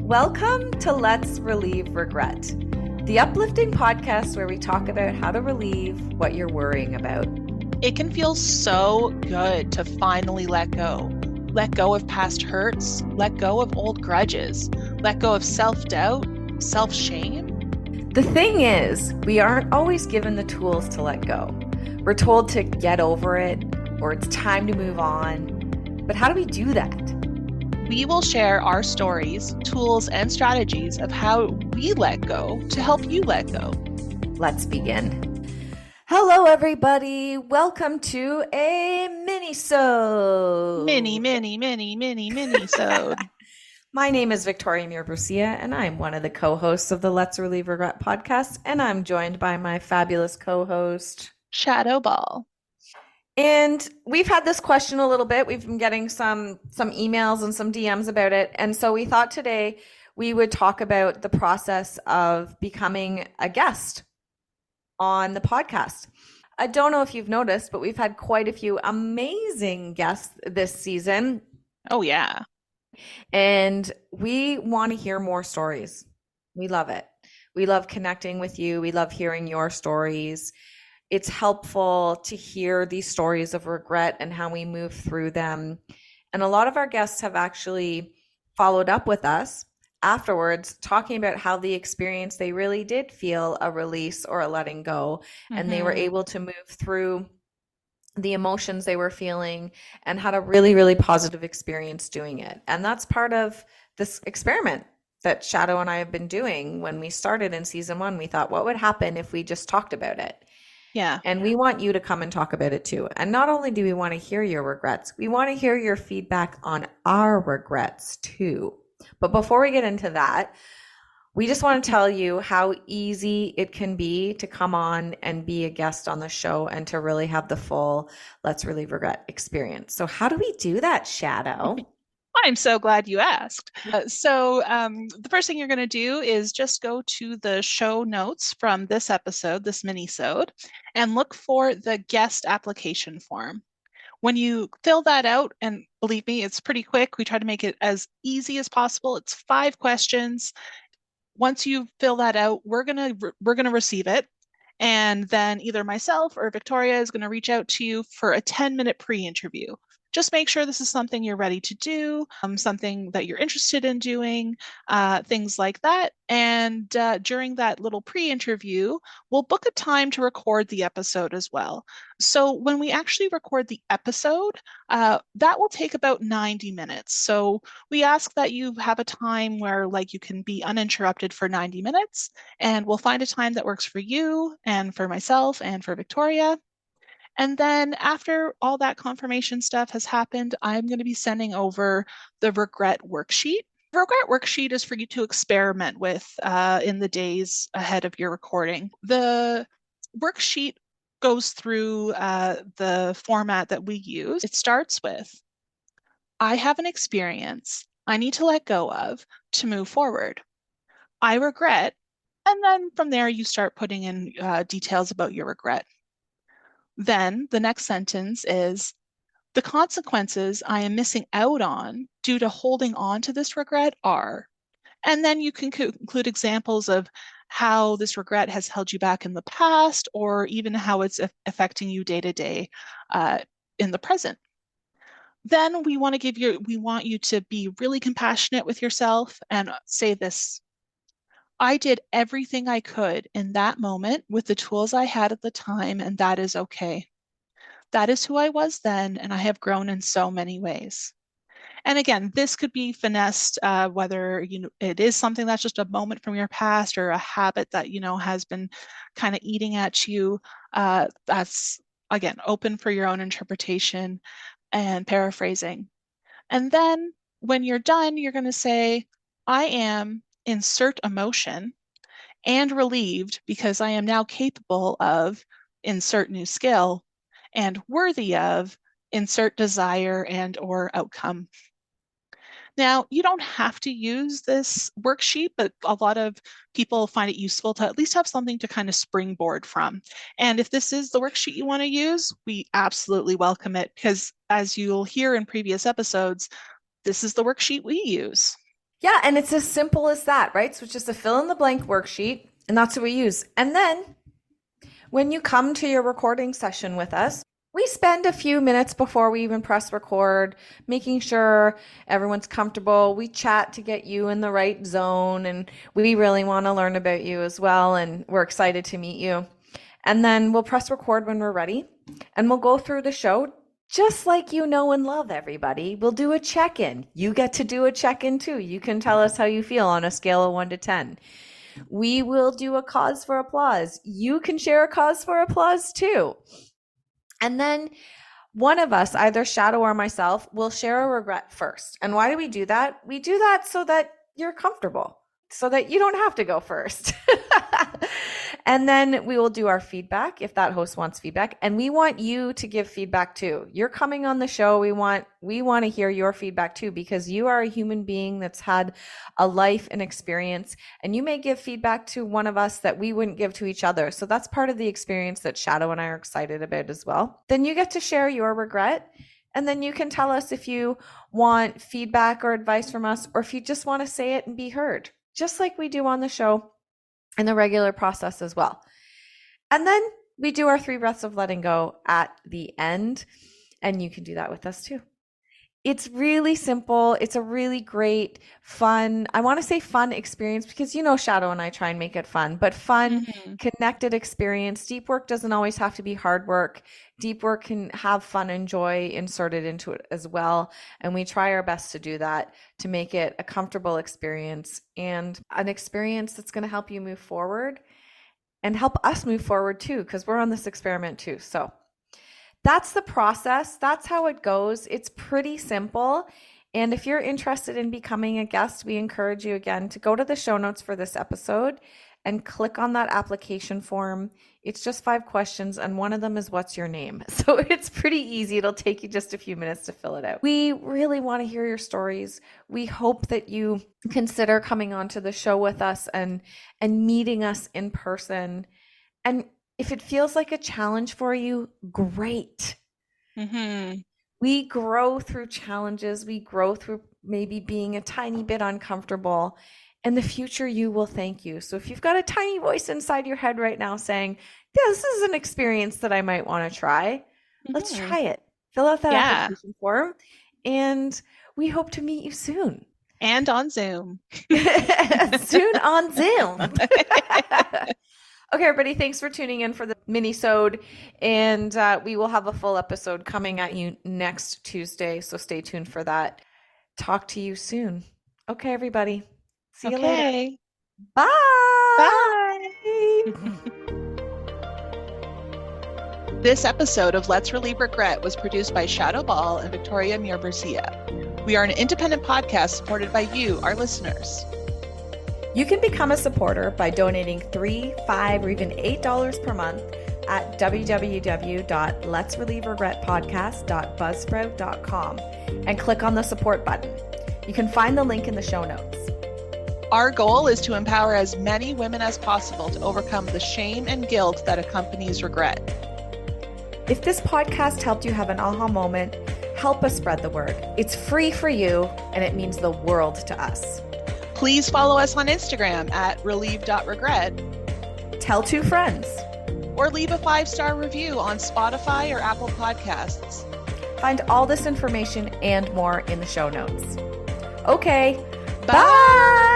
Welcome to Let's Relieve Regret, the uplifting podcast where we talk about how to relieve what you're worrying about. It can feel so good to finally let go. Let go of past hurts, let go of old grudges, let go of self-doubt, self-shame. The thing is, we aren't always given the tools to let go. We're told to get over it, or it's time to move on. But how do we do that? We will share our stories, tools, and strategies of how we let go to help you let go. Let's begin. Hello, everybody. Welcome to a mini-sode. Mini-sode. My name is Victoria Muir-Brucia, and I'm one of the co-hosts of the Let's Relieve Regret podcast, and I'm joined by my fabulous co-host, Shadoe. And we've had this question a little bit. We've been getting some emails and some DMs about it. And so we thought today we would talk about the process of becoming a guest on the podcast. I don't know if you've noticed, but we've had quite a few amazing guests this season. Oh, yeah. And we want to hear more stories. We love it. We love connecting with you. We love hearing your stories. It's helpful to hear these stories of regret and how we move through them. And a lot of our guests have actually followed up with us afterwards, talking about how the experience, they really did feel a release or a letting go, and they were able to move through the emotions they were feeling and had a really, really positive experience doing it. And that's part of this experiment that Shadoe and I have been doing. When we started in season 1, we thought, what would happen if we just talked about it? Yeah. And we want you to come and talk about it too. And not only do we want to hear your regrets, we want to hear your feedback on our regrets too. But before we get into that, we just want to tell you how easy it can be to come on and be a guest on the show and to really have the full Let's Relieve Regret experience. So how do we do that, Shadoe? I'm so glad you asked. The first thing you're going to do is just go to the show notes from this episode, this mini-sode, and look for the guest application form. When you fill that out, and believe me, it's pretty quick. We try to make it as easy as possible. It's 5 questions. Once you fill that out, we're gonna receive it. And then either myself or Victoria is going to reach out to you for a 10-minute pre-interview. Just make sure this is something you're ready to do, something that you're interested in doing, things like that. And during that little pre-interview, we'll book a time to record the episode as well. So when we actually record the episode, that will take about 90 minutes. So we ask that you have a time where you can be uninterrupted for 90 minutes, and we'll find a time that works for you and for myself and for Victoria. And then after all that confirmation stuff has happened, I'm going to be sending over the Regret Worksheet. The Regret Worksheet is for you to experiment with in the days ahead of your recording. The worksheet goes through the format that we use. It starts with, I have an experience I need to let go of to move forward. I regret. And then from there, you start putting in details about your regret. Then the next sentence is, the consequences I am missing out on due to holding on to this regret are, and then you can include examples of how this regret has held you back in the past, or even how it's affecting you day to day in the present. Then we want you to be really compassionate with yourself and say this: I did everything I could in that moment with the tools I had at the time, and that is okay. That is who I was then, and I have grown in so many ways. And again, this could be finessed, whether it is something that's just a moment from your past or a habit that has been kind of eating at you. That's again open for your own interpretation and paraphrasing. And then when you're done, you're going to say, I am insert emotion and relieved because I am now capable of insert new skill and worthy of insert desire and or outcome. Now, you don't have to use this worksheet, but a lot of people find it useful to at least have something to kind of springboard from. And if this is the worksheet you want to use, we absolutely welcome it, because as you'll hear in previous episodes, this is the worksheet we use. Yeah, and it's as simple as that, right? So it's just a fill in the blank worksheet, and that's what we use. And then when you come to your recording session with us, we spend a few minutes before we even press record, making sure everyone's comfortable. We chat to get you in the right zone, and we really want to learn about you as well. And we're excited to meet you. And then we'll press record when we're ready, and we'll go through the show just like you know and love everybody. We'll do a check in. You get to do a check in too. You can tell us how you feel on a scale of 1 to 10. We will do a cause for applause. You can share a cause for applause too. And then one of us, either Shadoe or myself, will share a regret first. And why do we do that? We do that so that you're comfortable, so that you don't have to go first. And then we will do our feedback if that host wants feedback. And we want you to give feedback too. You're coming on the show. We want to hear your feedback too, because you are a human being that's had a life and experience, and you may give feedback to one of us that we wouldn't give to each other. So that's part of the experience that Shadoe and I are excited about as well. Then you get to share your regret. And then you can tell us if you want feedback or advice from us, or if you just want to say it and be heard, just like we do on the show and the regular process as well. And then we do our 3 breaths of letting go at the end, and you can do that with us too. It's really simple. It's a really great, fun, I want to say fun experience, because Shadoe and I try and make it fun, but fun, connected experience. Deep work doesn't always have to be hard work. Deep work can have fun and joy inserted into it as well. And we try our best to do that, to make it a comfortable experience and an experience that's going to help you move forward and help us move forward too, because we're on this experiment too. So that's the process. That's how it goes. It's pretty simple. And if you're interested in becoming a guest, we encourage you again to go to the show notes for this episode and click on that application form. It's just 5 questions, and one of them is what's your name. So it's pretty easy. It'll take you just a few minutes to fill it out. We really want to hear your stories. We hope that you consider coming onto the show with us and meeting us in person. And if it feels like a challenge for you, great. We grow through challenges. We grow through maybe being a tiny bit uncomfortable. In the future, you will thank you. So if you've got a tiny voice inside your head right now saying, yeah, this is an experience that I might want to try, let's try it. Fill out that application form, and we hope to meet you soon. And on Zoom. Soon on Zoom. Okay, everybody, thanks for tuning in for the mini-sode, and we will have a full episode coming at you next Tuesday, so stay tuned for that. Talk to you soon. Okay, everybody. See you later. Bye. Bye. This episode of Let's Relieve Regret was produced by Shadoe Ball and Victoria Mir-Bercia. We are an independent podcast supported by you, our listeners. You can become a supporter by donating $3, $5, or even $8 per month at www.letsrelieveregretpodcast.buzzsprout.com and click on the support button. You can find the link in the show notes. Our goal is to empower as many women as possible to overcome the shame and guilt that accompanies regret. If this podcast helped you have an aha moment, help us spread the word. It's free for you, and it means the world to us. Please follow us on Instagram at relieve.regret. Tell 2 friends. Or leave a 5-star review on Spotify or Apple Podcasts. Find all this information and more in the show notes. Okay, Bye.